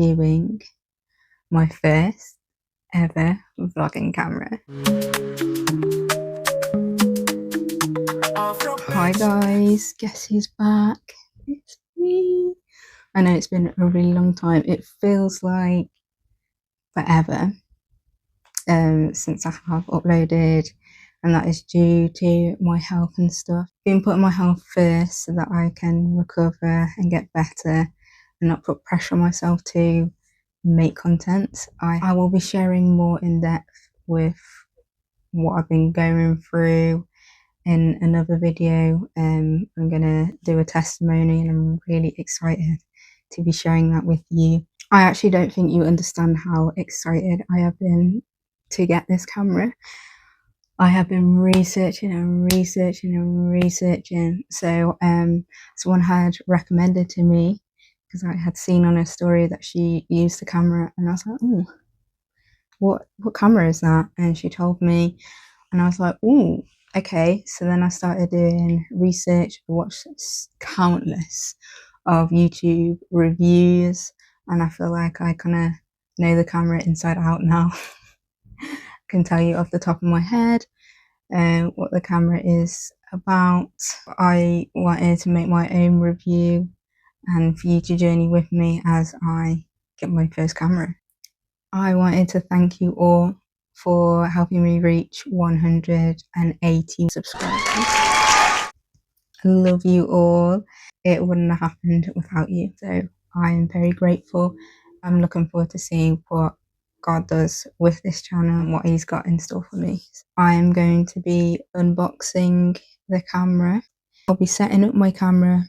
reviewing my first ever vlogging camera. Hi guys, guess who's back? It's me. I know it's been a really long time. It feels like forever since I have uploaded, and that is due to my health and stuff. Been putting my health first so that I can recover and get better and not put pressure on myself to make content. I will be sharing more in depth with what I've been going through in another video. I'm gonna do a testimony and I'm really excited to be sharing that with you. I actually don't think you understand how excited I have been to get this camera. I have been researching and researching and researching. So someone had recommended to me, because I had seen on her story that she used the camera, and I was like, oh, what camera is that? And she told me, and I was like, oh, okay. So then I started doing research, watched countless of YouTube reviews, and I feel like I kind of know the camera inside out now. I can tell you off the top of my head what the camera is about. I wanted to make my own review and for you to journey with me as I get my first camera. I wanted to thank you all for helping me reach 180 subscribers. I love you all. It wouldn't have happened without you, so I'm very grateful. I'm looking forward to seeing what God does with this channel and what he's got in store for me. I am going to be unboxing the camera. I'll be setting up my camera.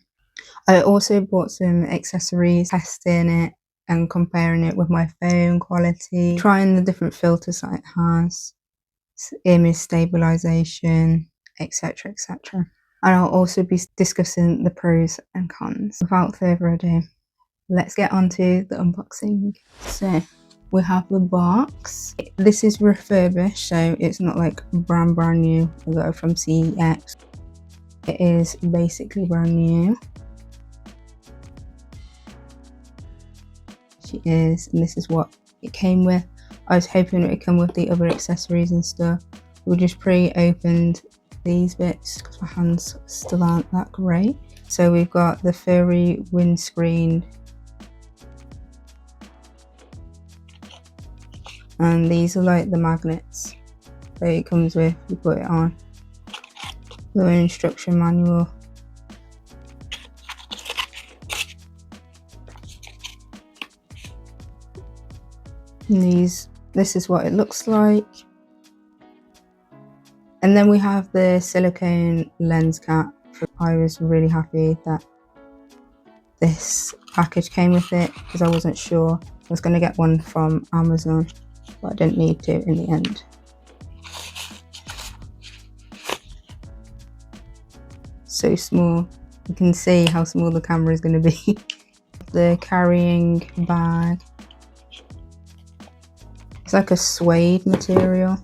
I also bought some accessories, testing it and comparing it with my phone quality, trying the different filters that it has, image stabilisation, etc, etc. And I'll also be discussing the pros and cons. Without further ado, let's get on to the unboxing. So we have the box. This is refurbished, so it's not like brand new. I got it from CEX. It is basically brand new. She is, and this is what it came with. I was hoping it would come with the other accessories and stuff. We just pre-opened these bits because my hands still aren't that great. So we've got the furry windscreen, and these are like the magnets that it comes with. You put it on. The instruction manual. And this is what it looks like. And then we have the silicone lens cap. I was really happy that this package came with it because I wasn't sure. I was going to get one from Amazon, but I didn't need to in the end. So small. You can see how small the camera is going to be. The carrying bag. It's like a suede material.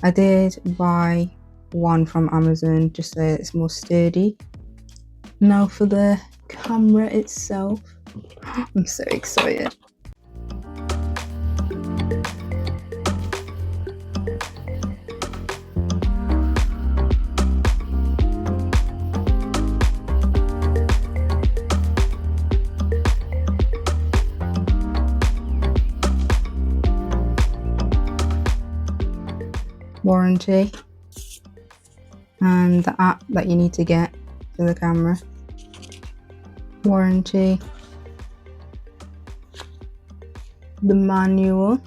I did buy one from Amazon just so it's more sturdy. Now for the camera itself. I'm so excited. Warranty and the app that you need to get for the camera. Warranty, the manual,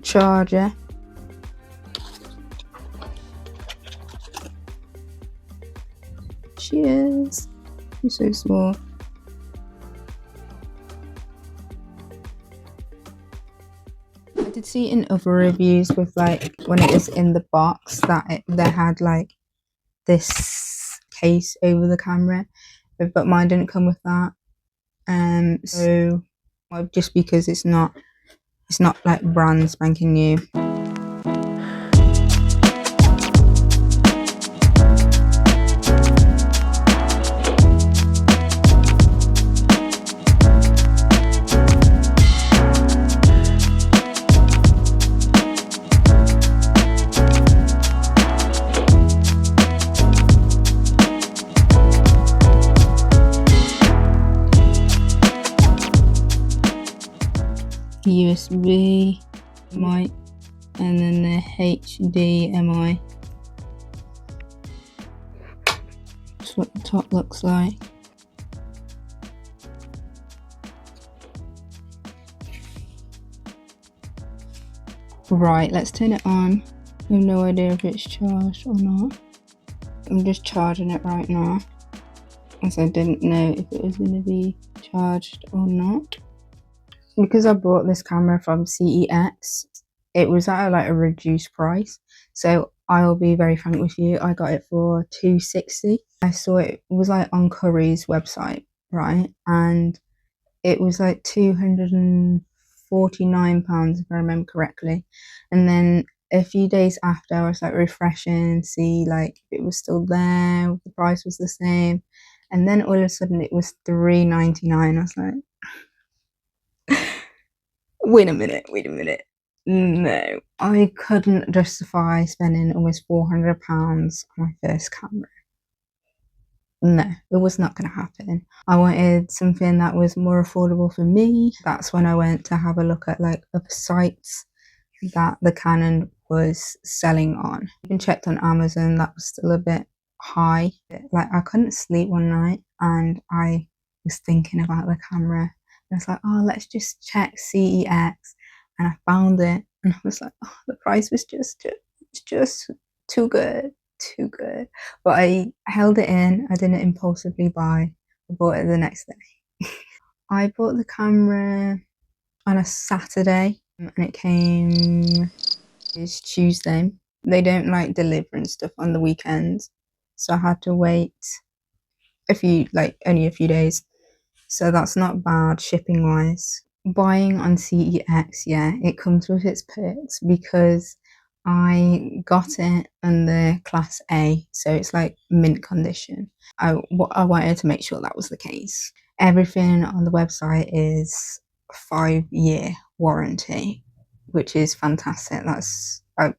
charger, cheers. You're so small. I did see in other reviews with like when it was in the box that they had like this case over the camera, but mine didn't come with that. So just because it's not like brand spanking new. USB mic, and then the HDMI. That's what the top looks like. Right, let's turn it on. I have no idea if it's charged or not. I'm just charging it right now, as I didn't know if it was going to be charged or not. Because I bought this camera from CEX, it was at like a reduced price, so I'll be very frank with you, I got it for $260. I saw it was like on Curry's website, right, and it was like £249 if I remember correctly. And then a few days after, I was like refreshing, see like if it was still there, the price was the same, and then all of a sudden it was $399. I was like, wait a minute. No, I couldn't justify spending almost £400 on my first camera. No, it was not going to happen. I wanted something that was more affordable for me. That's when I went to have a look at like other sites that the Canon was selling on. I even checked on Amazon, that was still a bit high. Like I couldn't sleep one night and I was thinking about the camera. I was like, oh, let's just check CEX, and I found it, and I was like, oh, the price was just too good. But I held it in. I didn't impulsively buy. I bought it the next day. I bought the camera on a Saturday, and it came is Tuesday. They don't like deliver and stuff on the weekends, so I had to wait only a few days. So that's not bad shipping wise. Buying on CEX, yeah, it comes with its perks because I got it under Class A, so it's like mint condition. I wanted to make sure that was the case. Everything on the website is 5-year warranty, which is fantastic. I've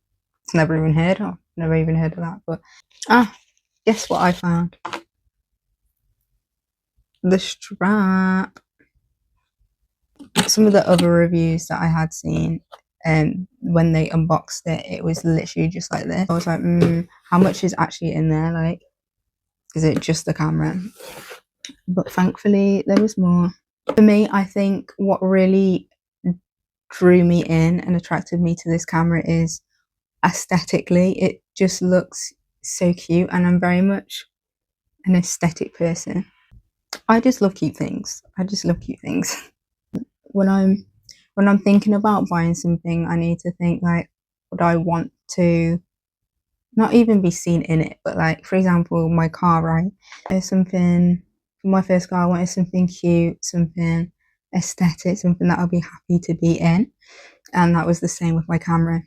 never even heard of that. But guess what I found? The strap. Some of the other reviews that I had seen, when they unboxed it, it was literally just like this. I was like, how much is actually in there? Like, is it just the camera? But thankfully there was more. For me, I think what really drew me in and attracted me to this camera is aesthetically. It just looks so cute, and I'm very much an aesthetic person. I just love cute things. When I'm thinking about buying something, I need to think like, would I want to not even be seen in it, but like, for example, my car, right? There's something for my first car, I wanted something cute, something aesthetic, something that I'll be happy to be in. And that was the same with my camera.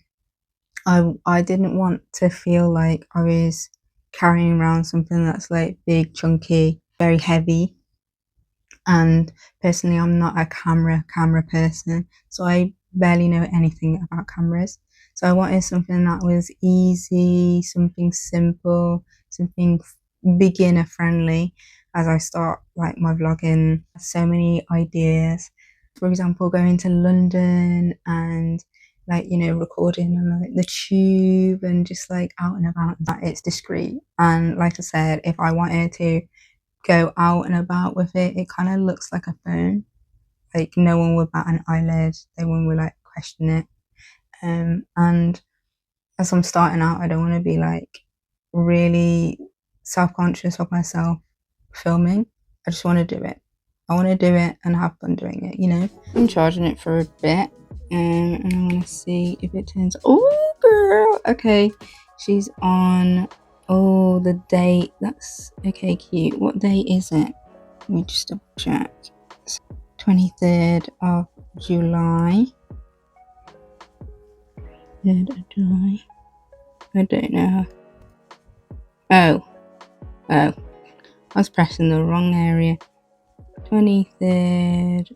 I didn't want to feel like I was carrying around something that's like big, chunky, very heavy. And personally, I'm not a camera person, so I barely know anything about cameras. So I wanted something that was easy, something simple, something beginner friendly. As I start like my vlogging, so many ideas. For example, going to London and like, you know, recording on like the tube and just like out and about. That it's discreet, and like I said, if I wanted to go out and about with it, it kind of looks like a phone. Like no one would bat an eyelid, no one would like question it. And as I'm starting out, I don't want to be like really self-conscious of myself filming. I just want to do it. I want to do it and have fun doing it, you know. I'm charging it for a bit, and I want to see if it turns. Oh girl, okay, she's on. Oh, the date. That's okay, cute. What day is it? Let me just double check. 23rd of July. 3rd of July. I don't know. Oh. I was pressing the wrong area. 23rd.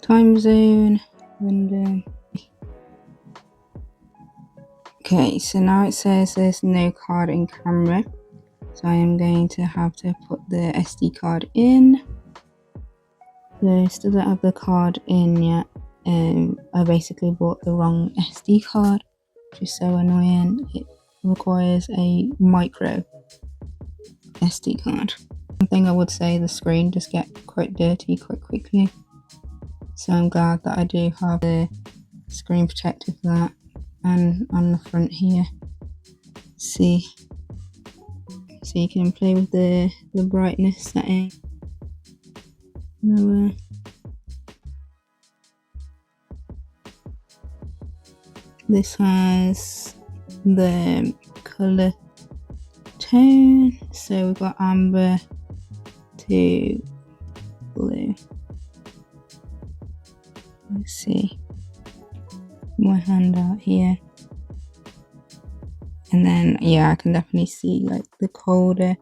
Time zone. London. Okay, so now it says there's no card in camera. So I am going to have to put the SD card in. So still don't have the card in yet. I basically bought the wrong SD card, which is so annoying. It requires a micro SD card. One thing I would say, the screen does get quite dirty quite quickly. So I'm glad that I do have the screen protector for that. And on the front here, see, so you can play with the brightness setting. Lower. This has the colour tone, so we've got amber to blue. Let's see, my hand out here, and then yeah, I can definitely see like the colder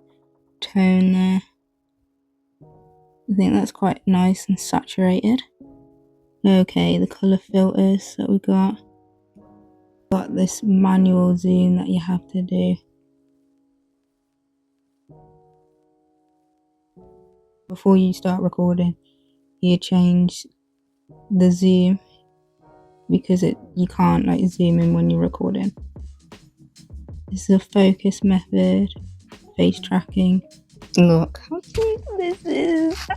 tone there. I think that's quite nice and saturated. Okay, the colour filters that we got this manual zoom that you have to do before you start recording. You change the zoom because you can't like zoom in when you're recording. This is a focus method, face tracking. Look how cute this is.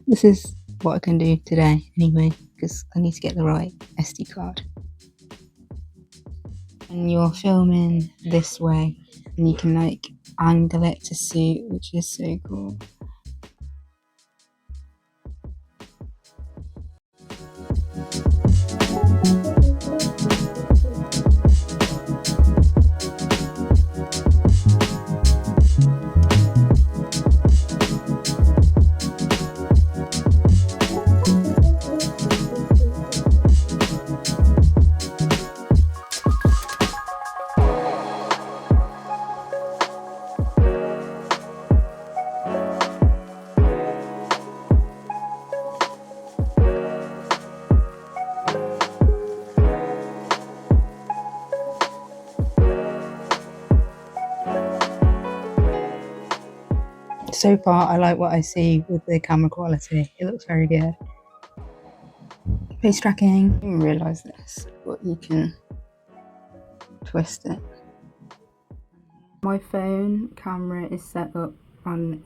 This is what I can do today anyway, because I need to get the right SD card. And you're filming this way, and you can like angle it to suit, which is so cool. So far, I like what I see with the camera quality. It looks very good. Face tracking. I didn't realise this, but you can twist it. My phone camera is set up on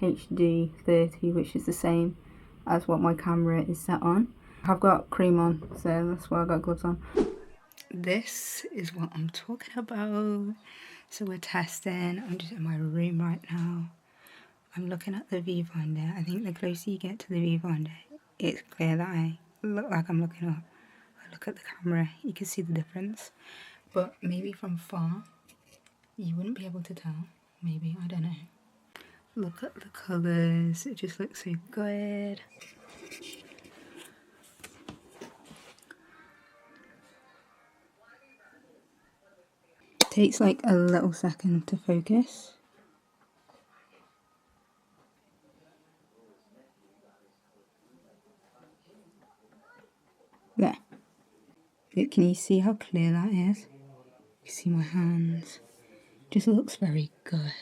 FHD 30, which is the same as what my camera is set on. I've got cream on, so that's why I got gloves on. This is what I'm talking about. So we're testing. I'm just in my room right now. I'm looking at the viewfinder. I think the closer you get to the viewfinder, it's clear that I look like I'm looking up. I look at the camera, you can see the difference. But maybe from far, you wouldn't be able to tell. Maybe, I don't know. Look at the colours, it just looks so good. It takes like a little second to focus. There. Can you see how clear that is? You can see my hands. Just looks very good.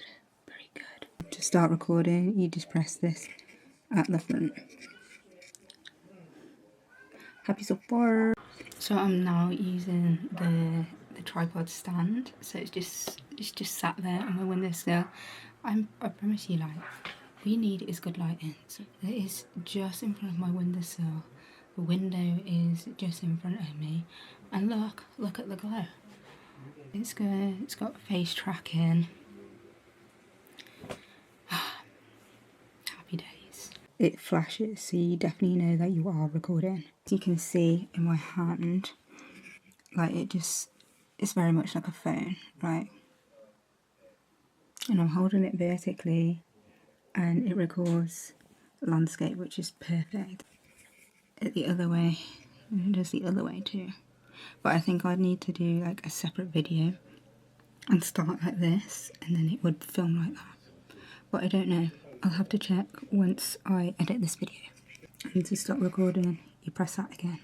Very good. To start recording, you just press this at the front. Happy so far. So I'm now using the tripod stand. So it's just sat there on my windowsill. I promise you, like, all you need is good lighting. So it is just in front of my windowsill. The window is just in front of me, and look at the glow. It's good. It's got face tracking. Happy days. It flashes, so you definitely know that you are recording. As you can see in my hand, like it's very much like a phone, right? And I'm holding it vertically, and it records landscape, which is perfect. The other way, and it does the other way too. But I think I'd need to do like a separate video and start like this, and then it would film like that. But I don't know. I'll have to check once I edit this video. And to stop recording, you press that again.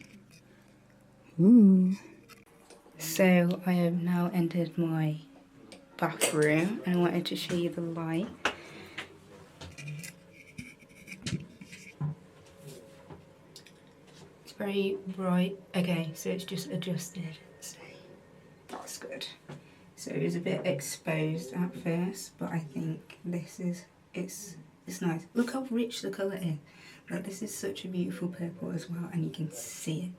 Ooh. So I have now entered my bathroom, and I wanted to show you the light. very bright. Okay, so it's just adjusted, so that's good. So it was a bit exposed at first, but I think this is, it's nice. Look how rich the colour is. Like, this is such a beautiful purple as well, and you can see it.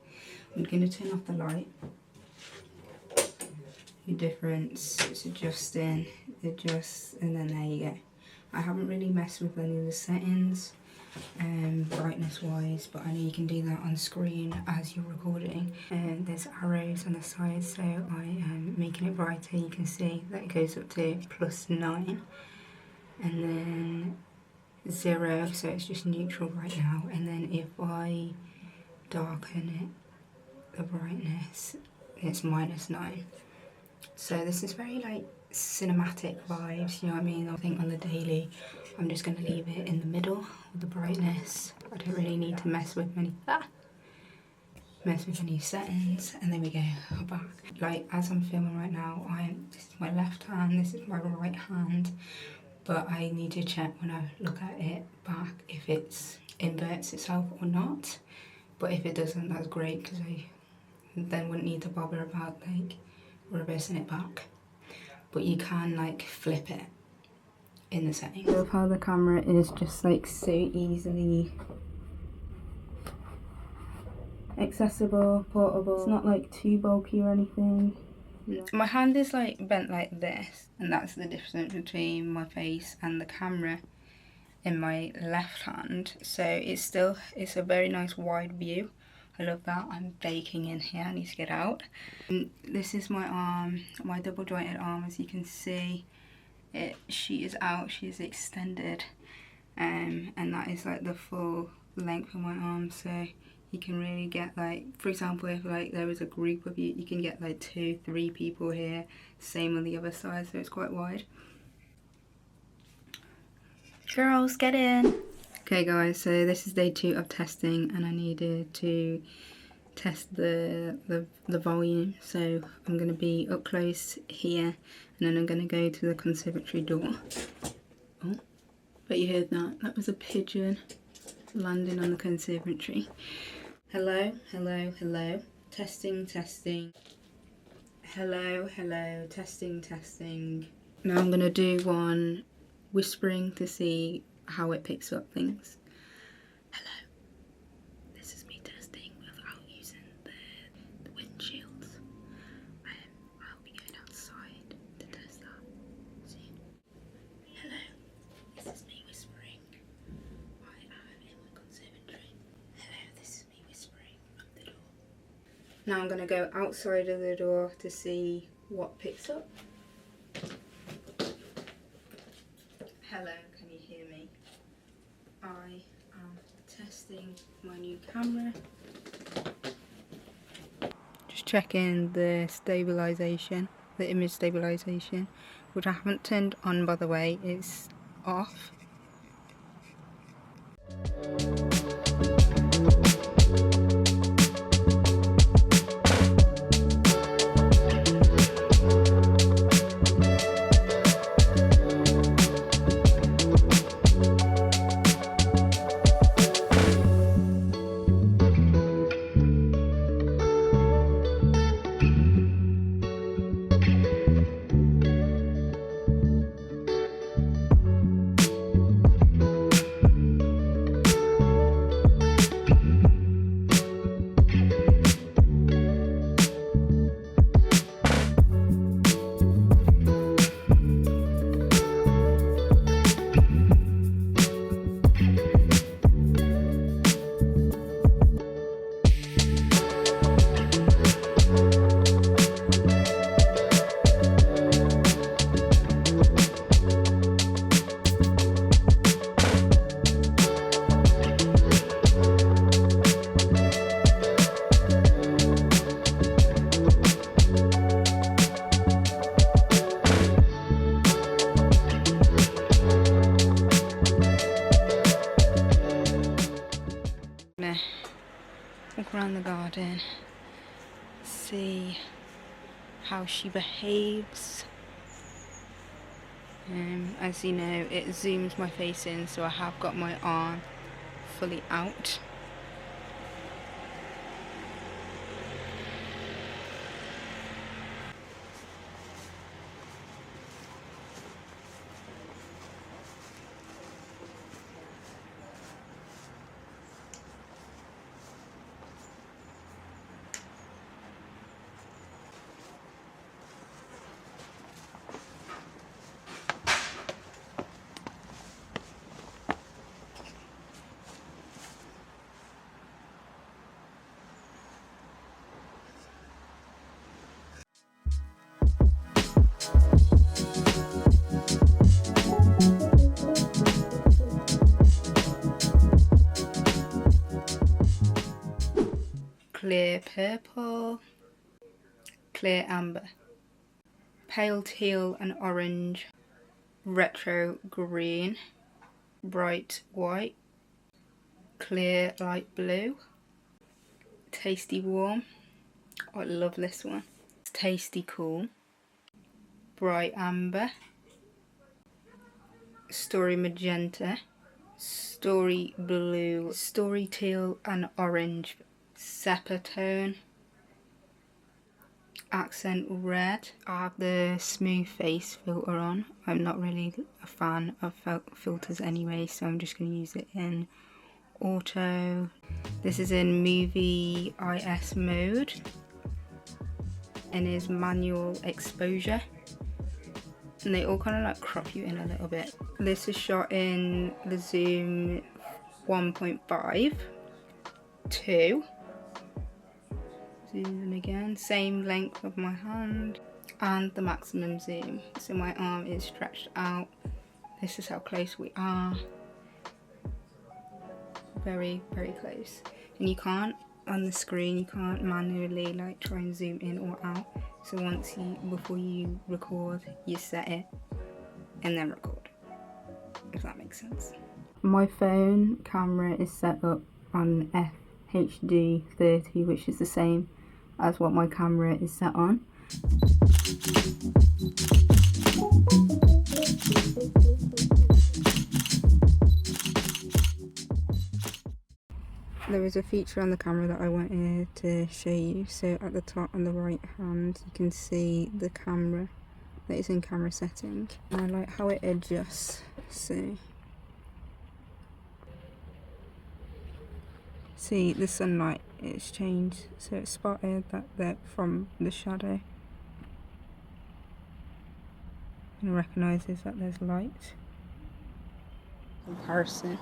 I'm going to turn off the light. The difference, it's adjusting, adjust, and then there you go. I haven't really messed with any of the settings, brightness wise, but I know you can do that on screen as you're recording. And there's arrows on the side, so I am making it brighter. You can see that it goes up to +9, and then 0, so it's just neutral right now. And then if I darken it, the brightness, it's -9. So this is very like cinematic vibes, you know what I mean? I think on the daily I'm just going to leave it in the middle with the brightness. I don't really need to mess with any settings. And there we go, back. Like, as I'm filming right now, this is my left hand, this is my right hand, but I need to check when I look at it back if it inverts itself or not. But if it doesn't, that's great, because I then wouldn't need to bother about like reversing it back. But you can like flip it in the settings. I love how the camera is just like so easily accessible, portable. It's not like too bulky or anything. My hand is like bent like this, and that's the difference between my face and the camera in my left hand. So it's a very nice wide view. I love that. I'm baking in here, I need to get out. And this is my arm, my double jointed arm. As you can see, she is out, she is extended, and that is like the full length of my arm. So you can really get, like, for example, if like there is a group of you, you can get like 2-3 people here, same on the other side, so it's quite wide. Girls, get in! Okay guys, so this is day 2 of testing, and I needed to test the volume. So I'm going to be up close here, and then I'm going to go to the conservatory door. Oh, but you heard that. That was a pigeon landing on the conservatory. Hello, hello, hello. Testing, testing. Hello, hello, testing, testing. Now I'm going to do one whispering to see how it picks up things. Hello, this is me testing without using the windshields. I'll be going outside to test that soon. Hello, this is me whispering. I am in my conservatory. Hello, this is me whispering up the door. Now I'm going to go outside of the door to see what picks up. Hello, can you hear me? I am testing my new camera. Just checking the stabilisation, the image stabilisation, which I haven't turned on, by the way, it's off. Walk around the garden, see how she behaves. As you know, it zooms my face in, so I have got my arm fully out. clear purple, clear amber, pale teal and orange, retro green, bright white, clear light blue, tasty warm, oh, I love this one, tasty cool, bright amber, story magenta, story blue, story teal and orange, sepia tone, accent red. I have the smooth face filter on. I'm not really a fan of filters anyway, so I'm just going to use it in auto. This is in movie IS mode and is manual exposure, and they all kind of like crop you in a little bit. This is shot in the zoom 1.5, 2, zoom in again, same length of my hand, and the maximum zoom, so my arm is stretched out. This is how close we are, very close, and you can't, on the screen you can't manually like try and zoom in or out, so once you, before you record, you set it and then record, if that makes sense. My phone camera is set up on FHD 30, which is the same as what my camera is set on. There is a feature on the camera that I wanted to show you. So at the top on the right hand you can see the camera that is in camera setting, and I like how it adjusts. So see, the sunlight is changed, so it spotted that from the shadow and recognises that there's light. Comparison.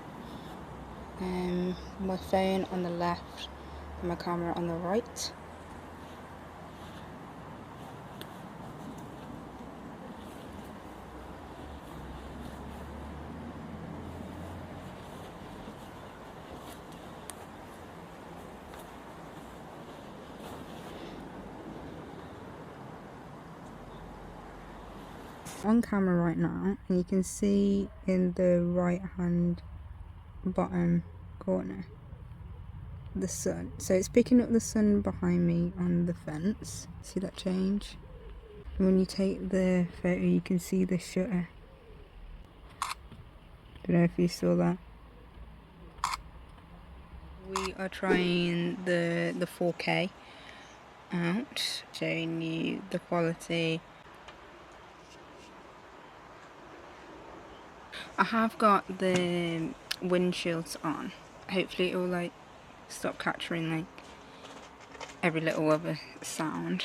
My phone on the left and my camera on the right. On camera right now, and you can see in the right hand bottom corner the sun, so it's picking up the sun behind me on the fence. See that change? And when you take the photo you can see the shutter. Don't know if you saw that. We are trying the 4K out, showing you the quality. I have got the windshields on. Hopefully it will like stop capturing like every little other sound.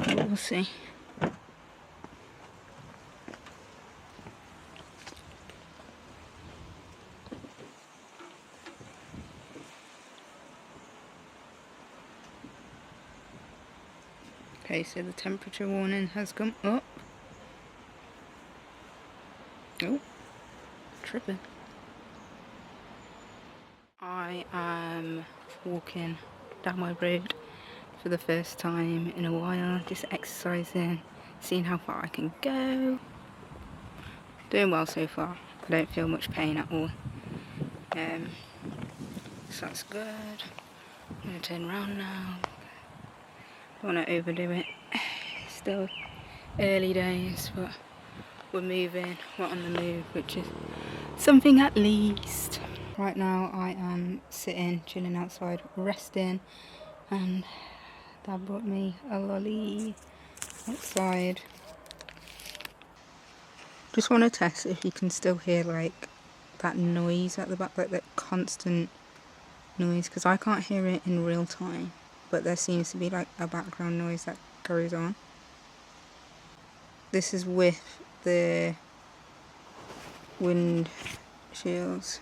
We'll see. Okay, so the temperature warning has come up. Oh, tripping. I am walking down my road for the first time in a while, just exercising, seeing how far I can go. Doing well so far. I don't feel much pain at all. So that's good. I'm going to turn around now. Don't want to overdo it. Still early days, but we're moving, we're on the move, which is something at least. Right now I am sitting, chilling outside, resting, and Dad brought me a lolly outside. Just want to test if you can still hear like that noise at the back, like that constant noise, because I can't hear it in real time, but there seems to be like a background noise that goes on. This is with the windshields.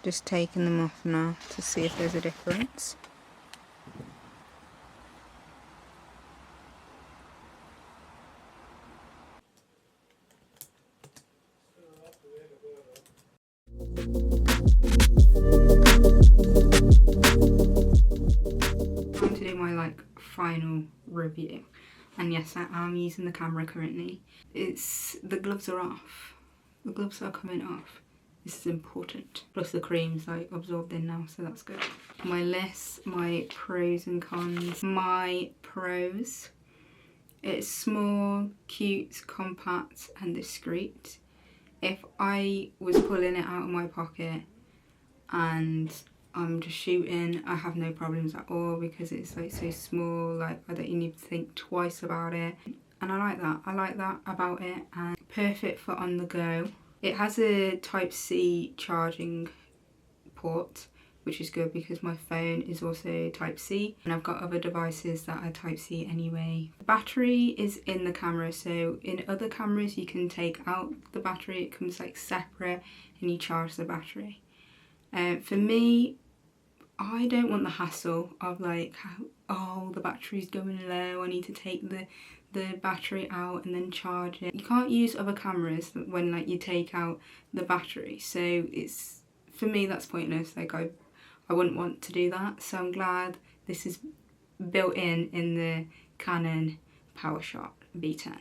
Just taking them off now to see if there's a difference. And yes, I am using the camera currently. The gloves are off. The gloves are coming off. This is important. Plus the cream's like absorbed in now, so that's good. My list, my pros and cons. My pros. It's small, cute, compact and discreet. If I was pulling it out of my pocket and I'm just shooting, I have no problems at all because it's like so small, like I don't even need to think twice about it. And I like that about it, and perfect for on the go. It has a Type-C charging port, which is good because my phone is also Type-C and I've got other devices that are Type-C anyway. The battery is in the camera, so in other cameras you can take out the battery, it comes like separate and you charge the battery. For me, I don't want the hassle of like, oh, the battery's going low, I need to take the battery out and then charge it. You can't use other cameras when like you take out the battery, so it's, for me that's pointless. Like I wouldn't want to do that, so I'm glad this is built in the Canon Powershot V10.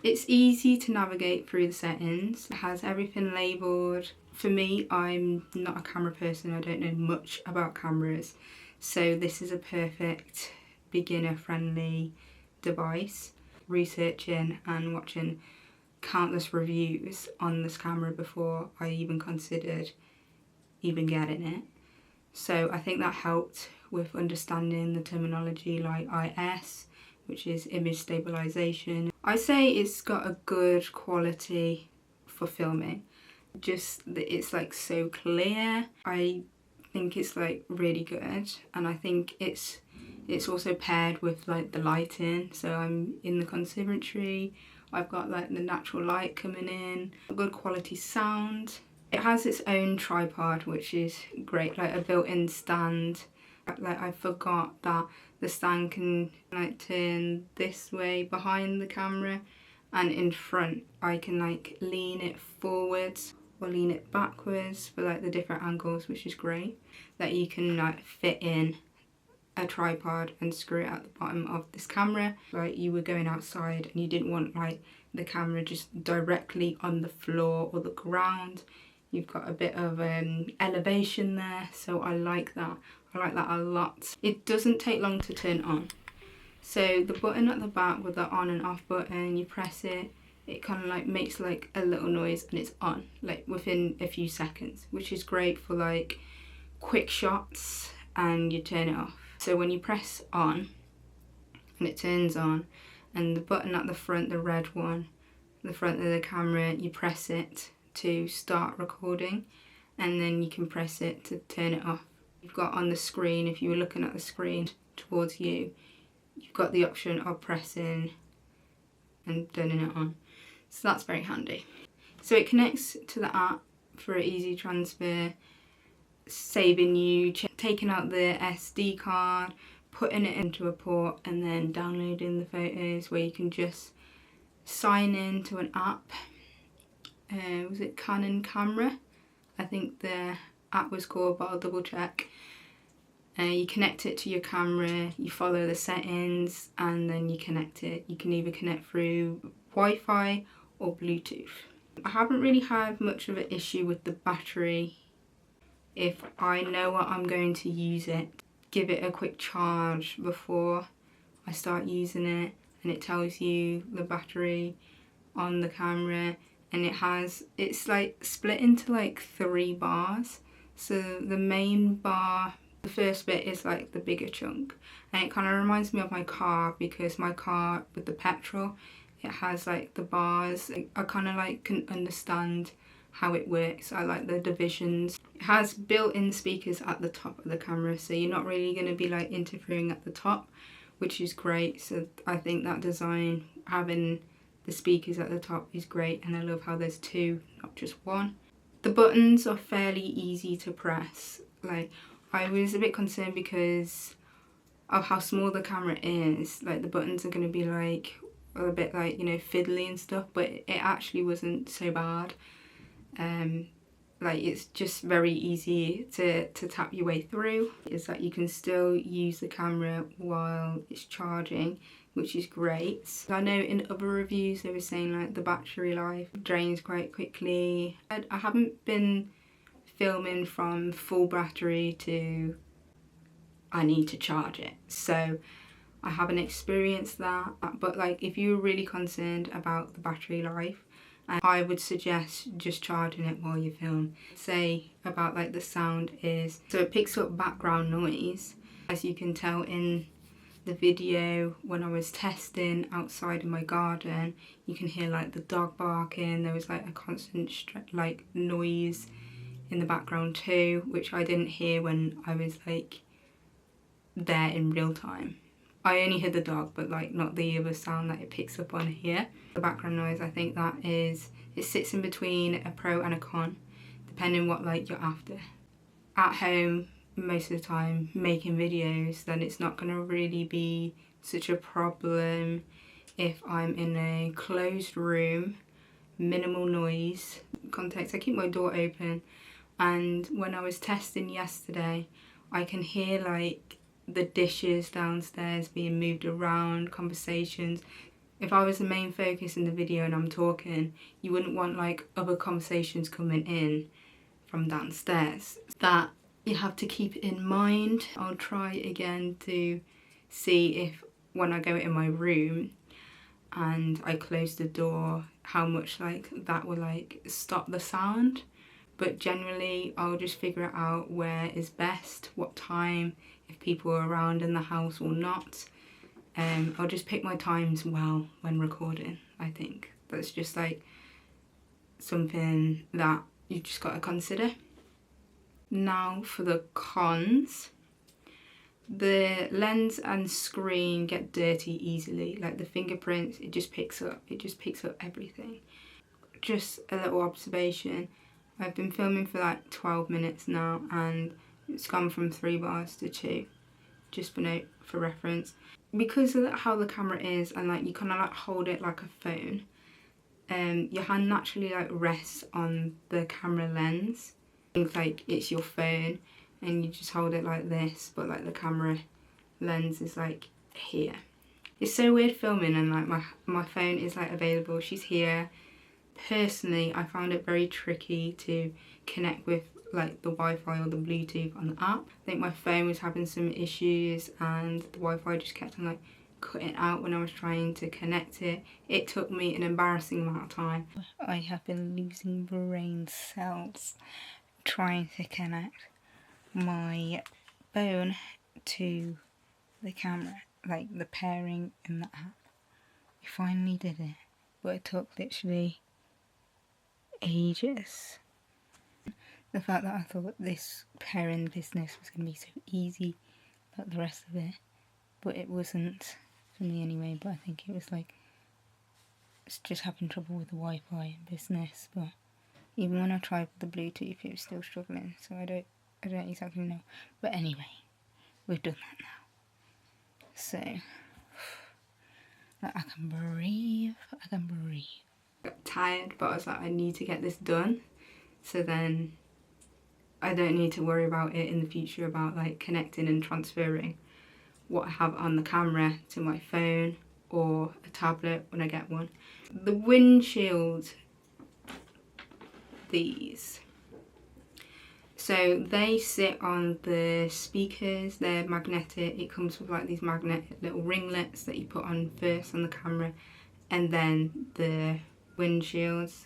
It's easy to navigate through the settings. It has everything labelled. For me, I'm not a camera person, I don't know much about cameras, so this is a perfect beginner friendly device. Researching and watching countless reviews on this camera before I even considered even getting it. So I think that helped with understanding the terminology like IS, which is image stabilisation. I say it's got a good quality for filming. Just that it's like so clear. I think it's like really good, and I think it's also paired with like the lighting. So I'm in the conservatory, I've got like the natural light coming in, good quality sound. It has its own tripod, which is great, like a built-in stand. Like I forgot that the stand can like turn this way behind the camera, and in front I can like lean it forwards or lean it backwards for like the different angles, which is great. That you can like fit in a tripod and screw it at the bottom of this camera. Like you were going outside and you didn't want like the camera just directly on the floor or the ground. You've got a bit of elevation there, so I like that. I like that a lot. It doesn't take long to turn on. So the button at the back with the on and off button, you press it, it kind of like makes like a little noise and it's on like within a few seconds, which is great for like quick shots, and you turn it off. So when you press on and it turns on, and the button at the front, the red one, the front of the camera, you press it to start recording, and then you can press it to turn it off. You've got on the screen, if you were looking at the screen towards you, you've got the option of pressing and turning it on. So that's very handy. So it connects to the app for an easy transfer, saving you taking out the SD card, putting it into a port and then downloading the photos, where you can just sign in to an app. Was it Canon Camera? I think the app was called, but I'll double check. You connect it to your camera, you follow the settings, and then you connect it. You can either connect through Wi-Fi or Bluetooth. I haven't really had much of an issue with the battery. If I know what I'm going to use it, give it a quick charge before I start using it, and it tells you the battery on the camera, and it's like split into like 3 bars. So the main bar, the first bit is like the bigger chunk, and it kind of reminds me of my car, because my car with the petrol, it has like the bars. I kind of like can understand how it works. I like the divisions. It has built-in speakers at the top of the camera, so you're not really going to be like interfering at the top, which is great. So I think that design, having the speakers at the top, is great, and I love how there's 2, not just 1. The buttons are fairly easy to press. Like, I was a bit concerned because of how small the camera is. Like, the buttons are going to be like a bit like, you know, fiddly and stuff, but it actually wasn't so bad. Like, it's just very easy to tap your way through. Is that you can still use the camera while it's charging. which is great. I know in other reviews they were saying like the battery life drains quite quickly. I haven't been filming from full battery to I need to charge it, so I haven't experienced that. But like if you're really concerned about the battery life, I would suggest just charging it while you film. Say about like the sound is, so it picks up background noise. As you can tell in the video when I was testing outside in my garden, you can hear like the dog barking. There was like a constant like noise in the background too, which I didn't hear when I was like there in real time. I only heard the dog, but like not the other sound that it picks up on here. The background noise, I think that is, it sits in between a pro and a con, depending what like you're after. At home, most of the time, making videos, then it's not gonna really be such a problem if I'm in a closed room, minimal noise. Context, I keep my door open, and when I was testing yesterday, I can hear like the dishes downstairs being moved around, conversations. If I was the main focus in the video and I'm talking, you wouldn't want like other conversations coming in from downstairs. That you have to keep in mind. I'll try again to see if when I go in my room and I close the door, how much like that will like stop the sound. But generally I'll just figure it out where is best, what time, if people are around in the house or not. I'll just pick my times well when recording, I think. That's just like something that you just got to consider. Now for the cons. The lens and screen get dirty easily, like the fingerprints, it just picks up everything. Just a little observation, I've been filming for like 12 minutes now and it's gone from 3 bars to 2, just for note, for reference. Because of how the camera is and like you kind of like hold it like a phone, your hand naturally like rests on the camera lens. It's like it's your phone and you just hold it like this, but like the camera lens is like here. It's so weird filming and like my phone is like available, she's here. Personally, I found it very tricky to connect with like the Wi-Fi or the Bluetooth on the app. I think my phone was having some issues and the Wi-Fi just kept on like cutting out when I was trying to connect it. It took me an embarrassing amount of time. I have been losing brain cells trying to connect my phone to the camera, like the pairing in the app. I finally did it, but it took literally ages. The fact that I thought this pairing business was going to be so easy like the rest of it, but it wasn't for me anyway. But I think it was like, it's just having trouble with the Wi-Fi business. But even when I tried with the Bluetooth, it was still struggling, so I don't exactly know. But anyway, we've done that now, so like, I can breathe. I got tired, but I was like, I need to get this done, so then I don't need to worry about it in the future about like connecting and transferring what I have on the camera to my phone or a tablet when I get one. The Windsheild, these, so they sit on the speakers, they're magnetic. It comes with like these magnetic little ringlets that you put on first on the camera, and then the windshields.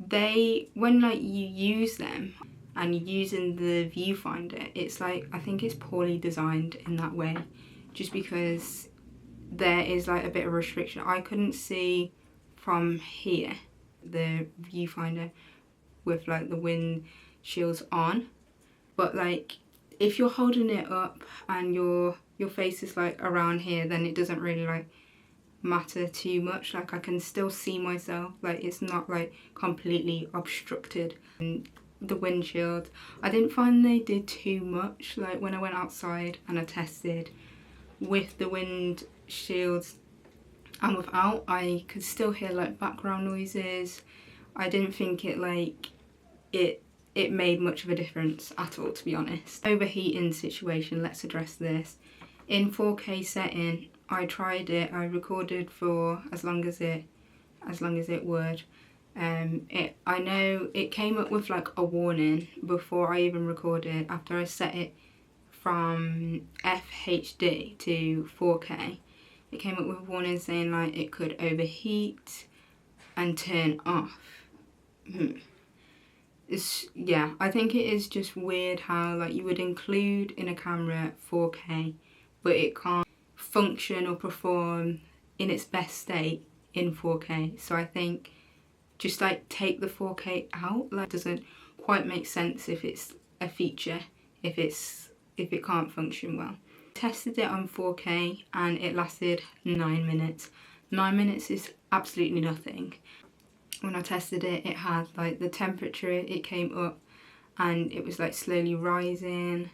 They, when like you use them and you're using the viewfinder, it's like, I think it's poorly designed in that way, just because there is like a bit of restriction. I couldn't see from here the viewfinder with like the windshields on, but like if you're holding it up and your face is like around here, then it doesn't really like matter too much. Like I can still see myself, like it's not like completely obstructed. And the windshield, I didn't find they did too much. Like when I went outside and I tested with the windshields and without, I could still hear like background noises. I didn't think it like it made much of a difference at all, to be honest. Overheating situation, let's address this. In 4K setting, I tried it. I recorded for as long as it would. I know it came up with like a warning before I even recorded. After I set it from FHD to 4K, it came up with a warning saying like it could overheat and turn off. Yeah, I think it is just weird how like you would include in a camera 4K, but it can't function or perform in its best state in 4K. So I think just like take the 4K out. Like, doesn't quite make sense if it's a feature, if it can't function well. Tested it on 4K and it lasted 9 minutes. 9 minutes is absolutely nothing. When I tested it, it had like the temperature, it came up and it was like slowly rising,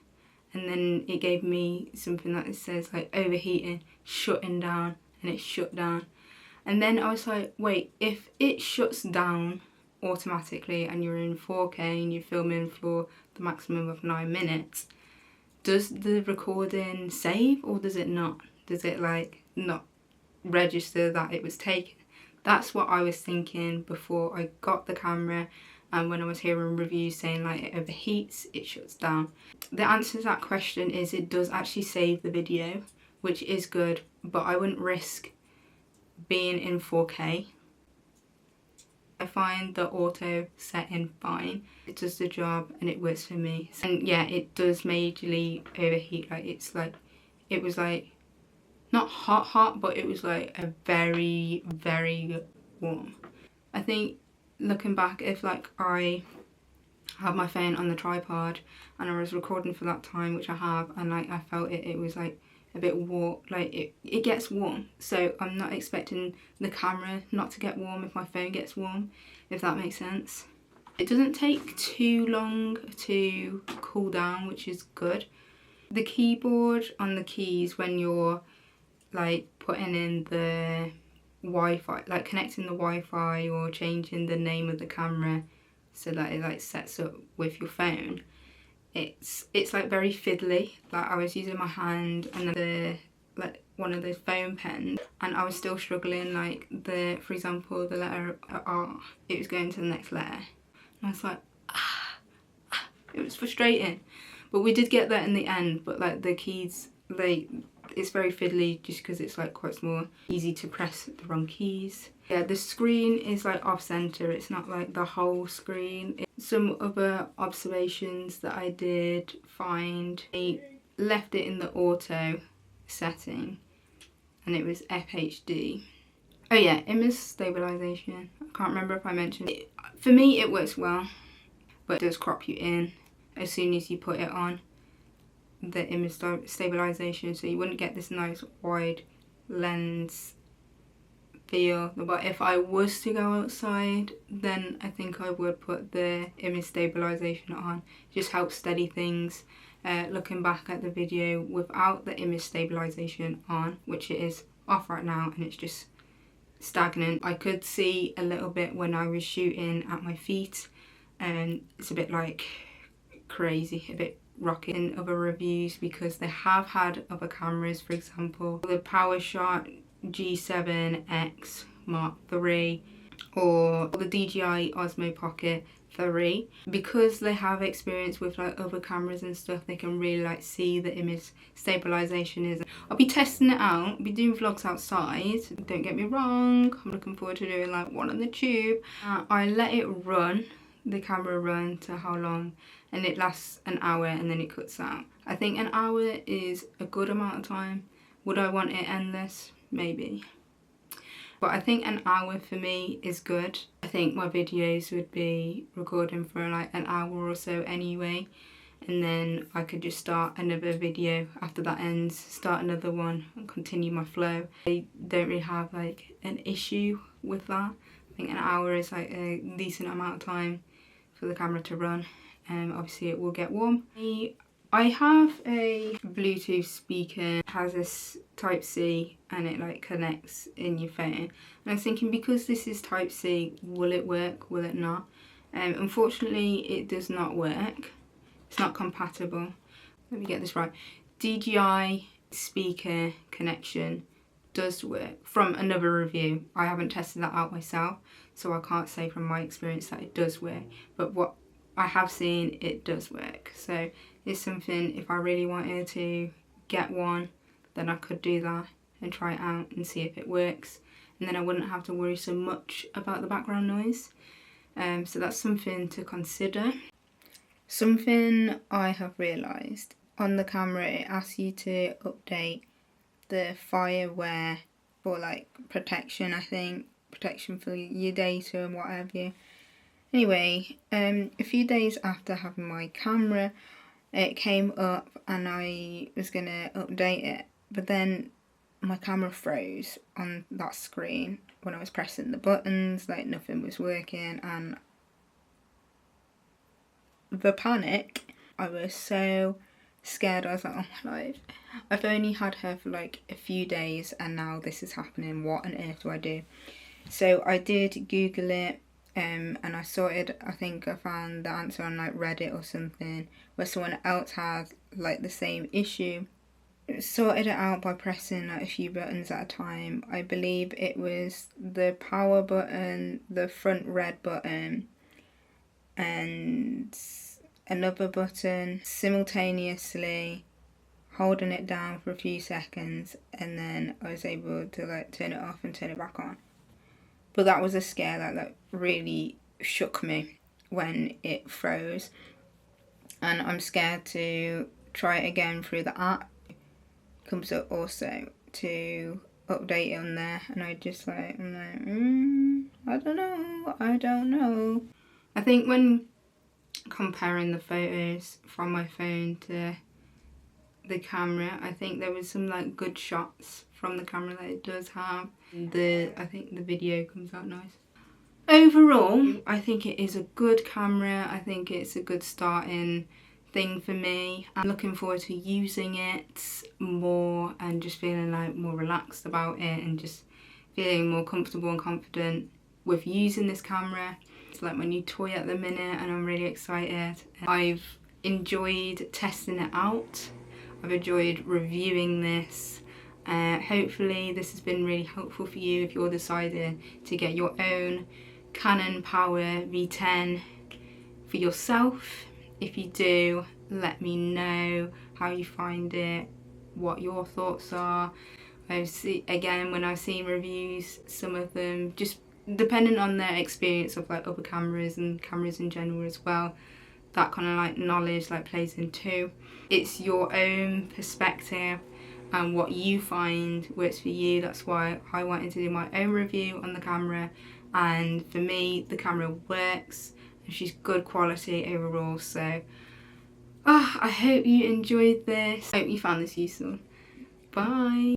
and then it gave me something that says like overheating, shutting down, and it shut down. And then I was like, wait, if it shuts down automatically and you're in 4K and you're filming for the maximum of 9 minutes, does the recording save or does it not? Does it like not register that it was taken? That's what I was thinking before I got the camera, and when I was hearing reviews saying like it overheats, it shuts down. The answer to that question is it does actually save the video, which is good, but I wouldn't risk being in 4K. I find the auto setting fine. It does the job and it works for me. And yeah, it does majorly overheat. Like it was like not hot, but it was like a very, very warm. I think looking back, if like I had my phone on the tripod and I was recording for that time, which I have, and like I felt it was like a bit warm, like it gets warm. So I'm not expecting the camera not to get warm if my phone gets warm, if that makes sense. It doesn't take too long to cool down, which is good. The keyboard on the keys, when you're like putting in the Wi-Fi, like connecting the Wi-Fi or changing the name of the camera so that it like sets up with your phone, it's like very fiddly. Like I was using my hand and then like one of those foam pens, and I was still struggling. Like for example, the letter R, it was going to the next letter, and I was like, it was frustrating. But we did get there in the end. But like the keys, it's very fiddly just because it's like quite small, easy to press the wrong keys. Yeah, the screen is like off center, it's not like the whole screen. Some other observations that I did find, I left it in the auto setting and it was FHD. Oh yeah, image stabilisation. I can't remember if I mentioned it. For me it works well, but it does crop you in as soon as you put it on, the image stabilisation, so you wouldn't get this nice wide lens feel. But if I was to go outside, then I think I would put the image stabilisation on. It just helps steady things. Looking back at the video without the image stabilisation on, which it is off right now and it's just stagnant, I could see a little bit when I was shooting at my feet, and it's a bit like crazy, a bit rocky. In other reviews, because they have had other cameras, for example the Powershot G7X Mark III or the DJI Osmo Pocket 3, because they have experience with like other cameras and stuff, they can really like see the image stabilization is. I'll be testing it out, I'll be doing vlogs outside, don't get me wrong, I'm looking forward to doing like one on the tube. I let it run, the camera run to how long, and it lasts an hour and then it cuts out. I think an hour is a good amount of time. Would I want it endless? Maybe. But I think an hour for me is good. I think my videos would be recording for like an hour or so anyway, and then I could just start another video after that ends, start another one and continue my flow. I don't really have like an issue with that. I think an hour is like a decent amount of time for the camera to run. Obviously it will get warm. I have a Bluetooth speaker, it has this Type-C and it like connects in your phone. And I was thinking, because this is Type-C, will it work, will it not? Unfortunately it does not work. It's not compatible. Let me get this right. DJI speaker connection does work from another review. I haven't tested that out myself, so I can't say from my experience that it does work, but what I have seen, it does work. So it's something, if I really wanted to get one, then I could do that and try it out and see if it works, and then I wouldn't have to worry so much about the background noise. So that's something to consider. Something I have realised, on the camera it asks you to update the fireware for like protection, I think, protection for your data and what have you. Anyway, a few days after having my camera, it came up and I was gonna update it, but then my camera froze on that screen when I was pressing the buttons, like nothing was working, and the panic, I was so scared. I was like, oh my life, I've only had her for like a few days and now this is happening, what on earth do I do? So I did Google it, and I sorted, I think I found the answer on like Reddit or something, where someone else had like the same issue. Sorted it out by pressing like a few buttons at a time. I believe it was the power button, the front red button, and another button, simultaneously holding it down for a few seconds, and then I was able to like turn it off and turn it back on. But that was a scare that really shook me when it froze, and I'm scared to try it again through the app. It comes up also to update it on there, and I just like, I'm like, I don't know. I think when comparing the photos from my phone to the camera, I think there was some like good shots from the camera that it does have. I think the video comes out nice. Overall, I think it is a good camera. I think it's a good starting thing for me. I'm looking forward to using it more and just feeling like more relaxed about it and just feeling more comfortable and confident with using this camera. It's like my new toy at the minute and I'm really excited. I've enjoyed testing it out. I've enjoyed reviewing this. Hopefully this has been really helpful for you if you're deciding to get your own Canon Power V10 for yourself. If you do, let me know how you find it, what your thoughts are. Again, when I've seen reviews, some of them, just depending on their experience of like other cameras and cameras in general as well, that kind of like knowledge like plays in too. It's your own perspective and what you find works for you. That's why I wanted to do my own review on the camera, and for me the camera works and she's good quality overall. So I hope you enjoyed this. I hope you found this useful. Bye.